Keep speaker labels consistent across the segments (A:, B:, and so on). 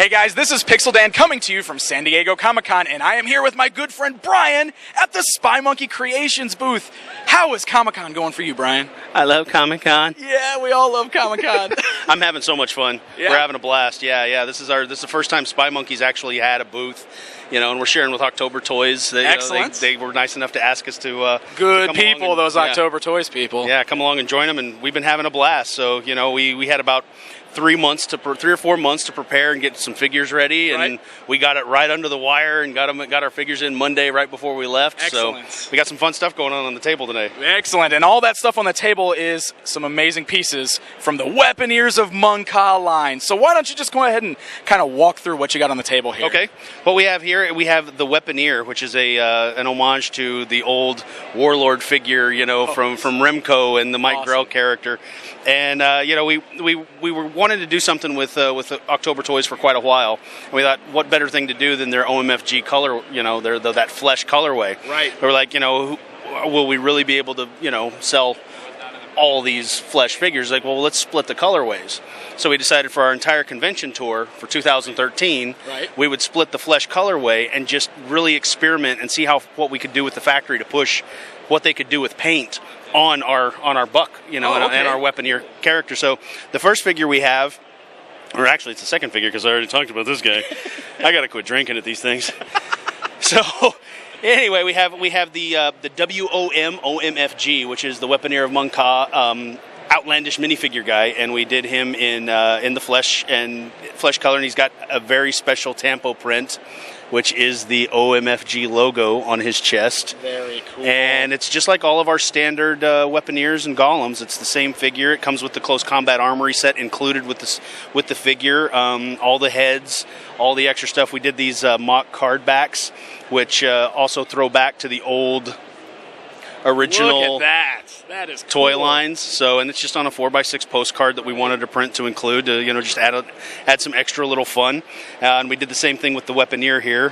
A: Hey guys, this is Pixel Dan coming to you from San Diego Comic-Con, and I am here with my good friend Brian at the Spy Monkey Creations booth. How is Comic-Con going for you, Brian?
B: I love Comic-Con.
A: Yeah, we all love Comic-Con.
B: I'm having so much fun.
A: Yeah.
B: We're having a blast. Yeah. This is the first time Spy Monkeys actually had a booth, and we're sharing with October Toys.
A: Excellent.
B: They were nice enough to ask us to
A: good
B: come
A: people,
B: along and,
A: those October Toys people.
B: Yeah, come along and join them, and we've been having a blast. So we had about 3 or 4 months to prepare and get some figures ready, and
A: right.
B: we got it right under the wire and got our figures in Monday right before we left.
A: Excellent.
B: So we got some fun stuff going on the table today.
A: Excellent, and all that stuff on the table is some amazing pieces from the Weaponeers of Monkaa line. So why don't you just go ahead and kind of walk through what you got on the table here?
B: Okay. What we have here, we have the Weaponeer, which is an homage to the old Warlord figure, from Remco and the Mike
A: Awesome.
B: Grell character. And we were wanting to do something with October Toys for quite a while, and we thought, what better thing to do than their OMFG color, that flesh colorway.
A: Right.
B: We were like, will we really be able to, sell all these flesh figures? Like, well, let's split the colorways. So we decided for our entire convention tour for 2013,
A: right.
B: we would split the flesh colorway and just really experiment and see what we could do with the factory to push what they could do with paint on our buck, and our Weaponeer character. So the first figure we have, or actually it's the second figure because I already talked about this guy. I gotta quit drinking at these things. So anyway, we have the OMFG, which is the Weaponeer of Monkaa outlandish minifigure guy, and we did him in the flesh color, and he's got a very special tampo print, which is the OMFG logo on his chest.
A: Very cool.
B: And it's just like all of our standard Weaponeers and Golems. It's the same figure. It comes with the close combat armory set included with the figure. All the heads, all the extra stuff. We did these mock card backs, which also throw back to the old original.
A: Look at that. That is
B: toy
A: cool.
B: lines. So, and it's just on a 4x6 postcard that we wanted to print to include to just add some extra little fun. And we did the same thing with the Weaponeer here.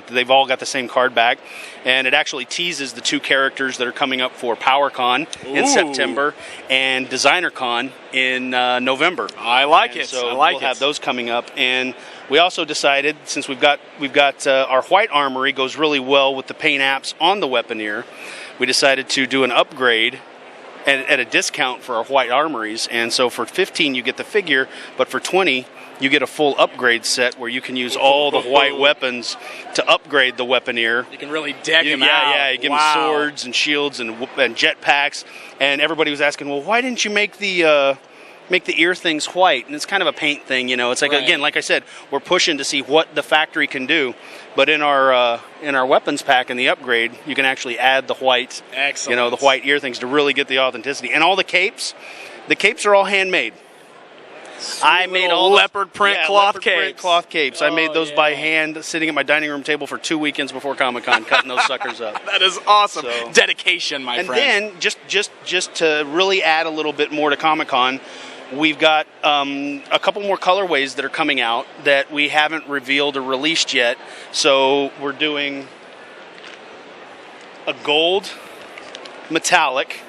B: They've all got the same card back, and it actually teases the two characters that are coming up for PowerCon in September and DesignerCon in November.
A: I like it.
B: So
A: we'll
B: have those coming up, and we also decided, since we've got our white armory goes really well with the paint apps on the Weaponeer, we decided to do an upgrade at a discount for our white armories. And so for $15 you get the figure, but for $20 you get a full upgrade set where you can use all the white weapons to upgrade the Weaponeer.
A: You can really deck him out.
B: Yeah, you give him swords and shields and jetpacks. And everybody was asking, well, why didn't you make the ear things white? And it's kind of a paint thing, It's like, again, like I said, we're pushing to see what the factory can do. But in our weapons pack and the upgrade, you can actually add the white,
A: Excellent.
B: The white ear things to really get the authenticity. And all the capes are all handmade. I made all
A: leopard print cloth capes.
B: I made those by hand, sitting at my dining room table for 2 weekends before Comic-Con, cutting those suckers up.
A: That is awesome.
B: So,
A: dedication, my friend.
B: And then just to really add a little bit more to Comic-Con, we've got a couple more colorways that are coming out that we haven't revealed or released yet. So we're doing a gold metallic,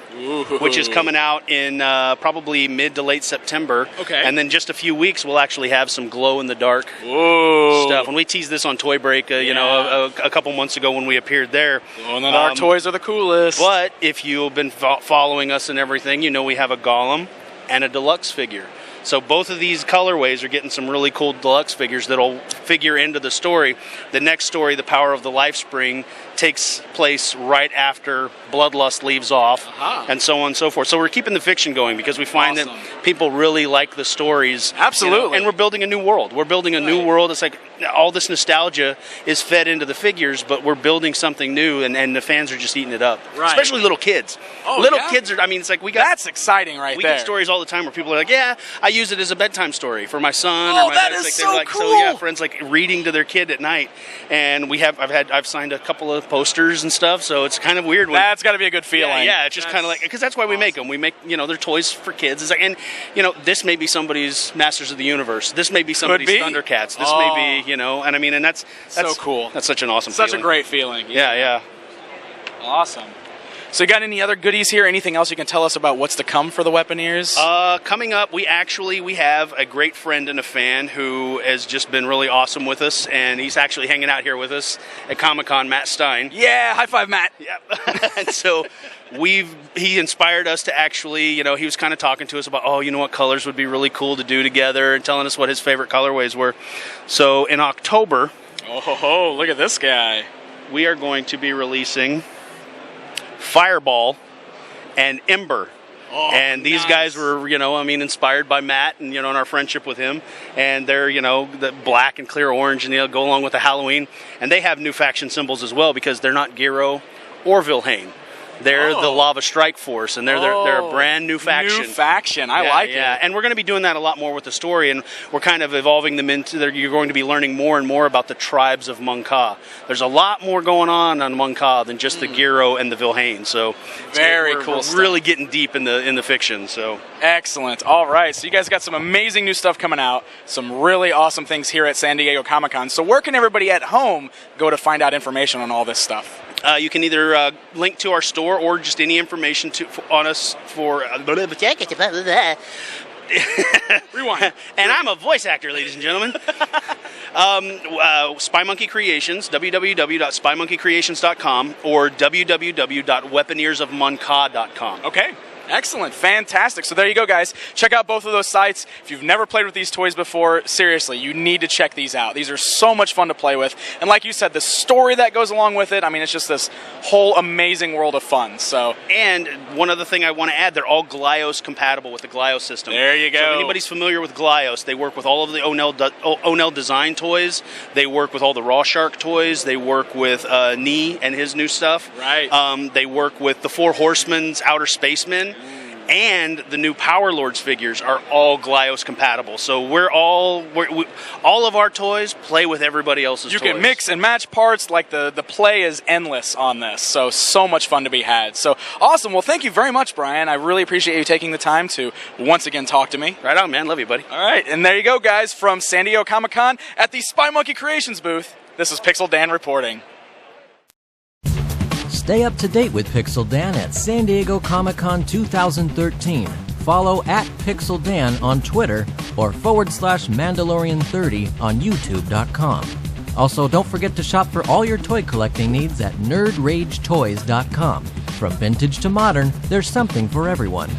B: which is coming out in probably mid to late September.
A: Okay.
B: And then just a few weeks, we'll actually have some glow-in-the-dark stuff. And we teased this on Toy Break, a couple months ago when we appeared there.
A: Glow-in-the-dark toys are the coolest.
B: But if you've been following us and everything, we have a Golem and a deluxe figure. So both of these colorways are getting some really cool deluxe figures that'll figure into the story. The next story, The Power of the Life Spring, takes place right after Bloodlust leaves off, and so on and so forth. So we're keeping the fiction going because we find that people really like the stories.
A: Absolutely.
B: And we're building a new world. We're building a new world. It's like all this nostalgia is fed into the figures, but we're building something new, and the fans are just eating it up.
A: Right.
B: Especially little kids. Kids are, it's like
A: That's exciting right
B: we
A: there.
B: get stories all the time where people are like, yeah, I use it as a bedtime story for my son.
A: Oh,
B: or my
A: that
B: dad.
A: is
B: Like,
A: so
B: like,
A: cool.
B: So yeah, friends like reading to their kid at night, and I've signed a couple of posters and stuff. So it's kind of weird.
A: That's got to be a good feeling.
B: Yeah, it's just kind of like, because that's why we make them. We make they're toys for kids. It's like, and this may be somebody's Masters of the Universe. This may be somebody's Thundercats. This may be and that's
A: so cool.
B: That's such an awesome.
A: Such
B: feeling.
A: a great feeling.
B: Yeah.
A: Awesome. So you got any other goodies here? Anything else you can tell us about what's to come for the Weaponeers?
B: Coming up, we have a great friend and a fan who has just been really awesome with us, and he's actually hanging out here with us at Comic-Con, Matt Stein.
A: Yeah, high five, Matt.
B: Yep. And so he inspired us to actually, he was kind of talking to us about, what colors would be really cool to do together, and telling us what his favorite colorways were. So in October,
A: look at this guy.
B: We are going to be releasing Fireball and Ember. And these guys were, inspired by Matt and, and our friendship with him. And they're, the black and clear orange, and they'll go along with the Halloween. And they have new faction symbols as well, because they're not Giro or Vilhane. They're the Lava Strike Force, and they're a brand new faction.
A: New faction. I like it.
B: Yeah, and we're going to be doing that a lot more with the story, and we're kind of evolving them into. You're going to be learning more and more about the tribes of Monkaa. There's a lot more going on Monkaa than just the Giro and the Vilhane. So
A: very cool.
B: We're really getting deep in the fiction. So
A: excellent. All right, so you guys got some amazing new stuff coming out. Some really awesome things here at San Diego Comic-Con. So where can everybody at home go to find out information on all this stuff?
B: You can either link to our store or just any information on us for...
A: Rewind.
B: And I'm a voice actor, ladies and gentlemen. Spy Monkey Creations, www.spymonkeycreations.com or www.weaponeersofmonkaa.com.
A: Okay. Excellent. Fantastic. So there you go, guys. Check out both of those sites. If you've never played with these toys before, seriously, you need to check these out. These are so much fun to play with. And like you said, the story that goes along with it, it's just this whole amazing world of fun. So,
B: and one other thing I want to add, they're all Glyos compatible with the Glyos system.
A: There you go.
B: So if anybody's familiar with Glyos, they work with all of the Onel design toys. They work with all the Raw Shark toys. They work with Nee and his new stuff.
A: Right.
B: They work with the Four Horsemen's Outer Spacemen. And the new Power Lords figures are all Glyos compatible. So all of our toys play with everybody else's toys.
A: You can mix and match parts. Like the play is endless on this. So much fun to be had. So awesome. Well, thank you very much, Brian. I really appreciate you taking the time to once again talk to me.
B: Right on, man. Love you, buddy.
A: All right. And there you go, guys, from San Diego Comic-Con at the Spy Monkey Creations booth. This is Pixel Dan reporting.
C: Stay up to date with Pixel Dan at San Diego Comic-Con 2013. Follow at Pixel Dan on Twitter or /Mandalorian30 on YouTube.com. Also, don't forget to shop for all your toy collecting needs at NerdRageToys.com. From vintage to modern, there's something for everyone.